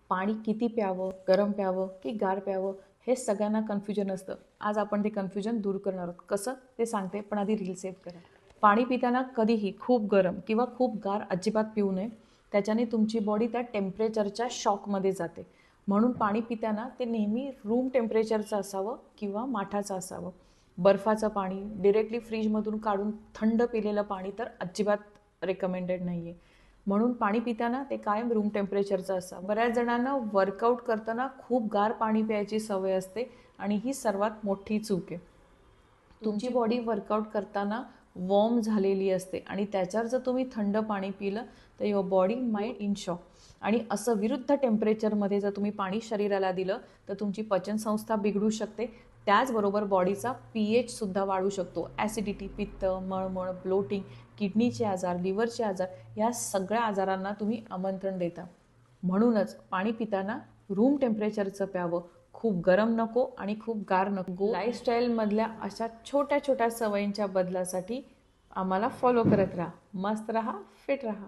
पाणी किती प्यावं, गरम प्यावं की गार प्यावं हे सगळ्यांना कन्फ्युजन असतं. आज आपण ते कन्फ्युजन दूर करणार आहोत. कसं ते सांगते, पण आधी रील सेव्ह करा. पाणी पिताना कधीही खूप गरम किंवा खूप गार अजिबात पिऊ नये. त्याच्याने तुमची बॉडी त्या टेम्परेचरच्या शॉकमध्ये जाते. म्हणून पाणी पिताना ते नेहमी रूम टेम्परेचरचं असावं किंवा माठाचं असावं. बर्फाचं पाणी डिरेक्टली फ्रीजमधून काढून थंड पिलेलं पाणी तर अजिबात रेकमेंडेड नाही आहे. म्हणून पाणी पिताना ते कायम रूम टेम्परेचरचं असावं. बऱ्याच जणांना वर्कआउट करताना खूप गार पाणी प्यायची सवय असते आणि ही सर्वात मोठी चूक आहे. तुमची बॉडी वर्कआउट करताना वॉर्म झालेली असते आणि त्याच्यावर जर तुम्ही थंड पाणी पिलं तर your body mind in shock. आणि असं विरुद्ध टेम्परेचरमध्ये जर तुम्ही पाणी शरीराला दिलं तर तुमची पचनसंस्था बिघडू शकते. त्याचबरोबर बॉडीचा pH सुद्धा वाढू शकतो. ॲसिडिटी, पित्त, मळमळ, ब्लोटिंग, किडनीचे आजार, लिव्हरचे आजार या सगळ्या आजारांना तुम्ही आमंत्रण देता. म्हणूनच पाणी पिताना रूम टेम्परेचरचं प्यावं. खूप गरम नको आणि खूप गार नको. लाईफस्टाईलमधल्या अशा छोट्या छोट्या सवयींच्या बदलासाठी आम्हाला फॉलो करत राहा. मस्त राहा, फिट राहा.